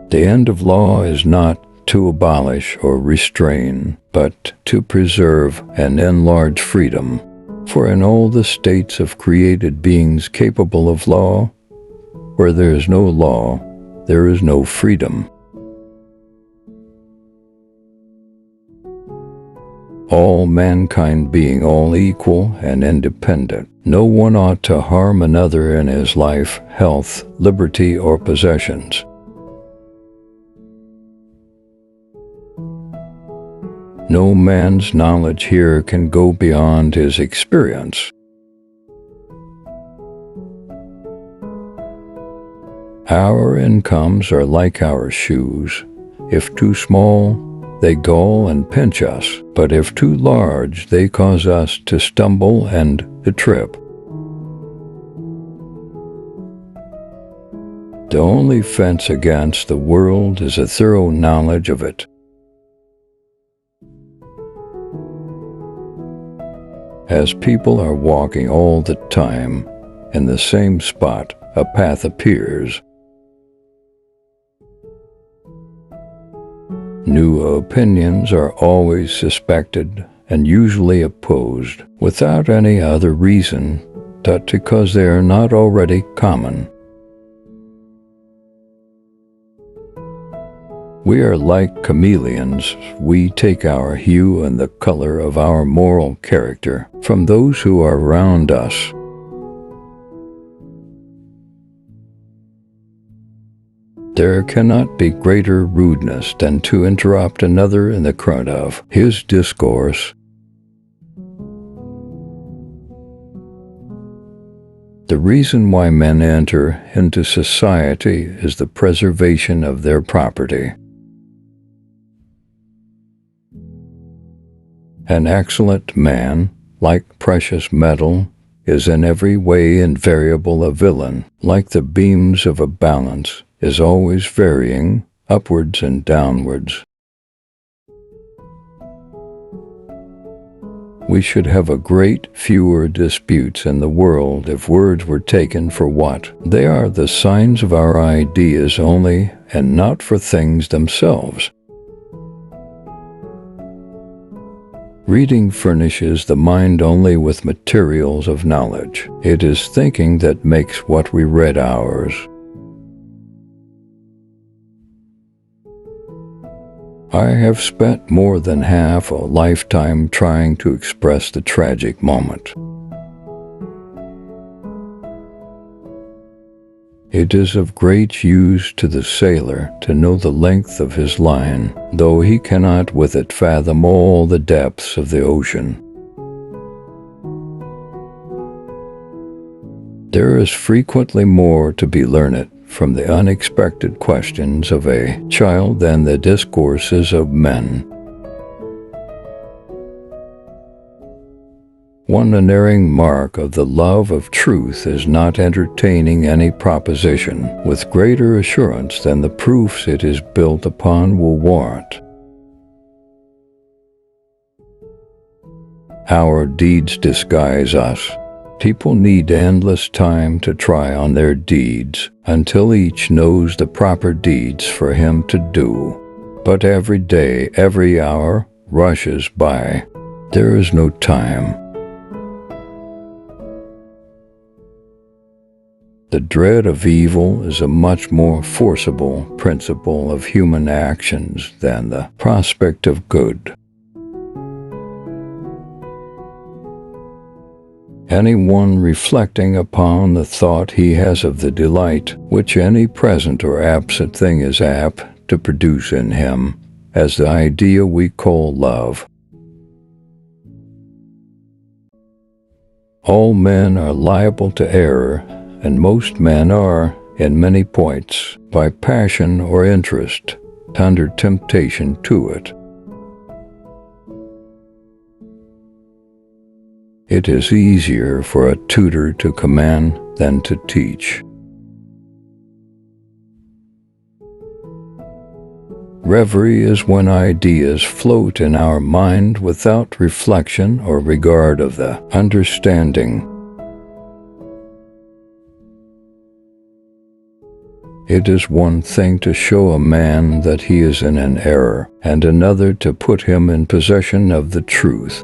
The end of law is not to abolish or restrain, but to preserve and enlarge freedom. For in all the states of created beings capable of law, where there is no law, there is no freedom. All mankind being all equal and independent, no one ought to harm another in his life, health, liberty, or possessions. No man's knowledge here can go beyond his experience. Our incomes are like our shoes. If too small, they gall and pinch us, but if too large, they cause us to stumble and to trip. The only fence against the world is a thorough knowledge of it. As people are walking all the time in the same spot, a path appears. New opinions are always suspected and usually opposed, without any other reason but because they are not already common. We are like chameleons. We take our hue and the color of our moral character from those who are around us. There cannot be greater rudeness than to interrupt another in the current of his discourse. The reason why men enter into society is the preservation of their property. An excellent man, like precious metal, is in every way invariable. A villain, like the beams of a balance, is always varying upwards and downwards. We should have a great fewer disputes in the world if words were taken for what they are, the signs of our ideas only, and not for things themselves. Reading furnishes the mind only with materials of knowledge. It is thinking that makes what we read ours. I have spent more than half a lifetime trying to express the tragic moment. It is of great use to the sailor to know the length of his line, though he cannot with it fathom all the depths of the ocean. There is frequently more to be learned from the unexpected questions of a child than the discourses of men. One unerring mark of the love of truth is not entertaining any proposition with greater assurance than the proofs it is built upon will warrant. Our deeds disguise us. People need endless time to try on their deeds until each knows the proper deeds for him to do. But every day, every hour rushes by. There is no time. The dread of evil is a much more forcible principle of human actions than the prospect of good. Anyone reflecting upon the thought he has of the delight which any present or absent thing is apt to produce in him, as the idea we call love. All men are liable to error, and most men are, in many points, by passion or interest, under temptation to it. It is easier for a tutor to command than to teach. Reverie is when ideas float in our mind without reflection or regard of the understanding. It is one thing to show a man that he is in an error, and another to put him in possession of the truth.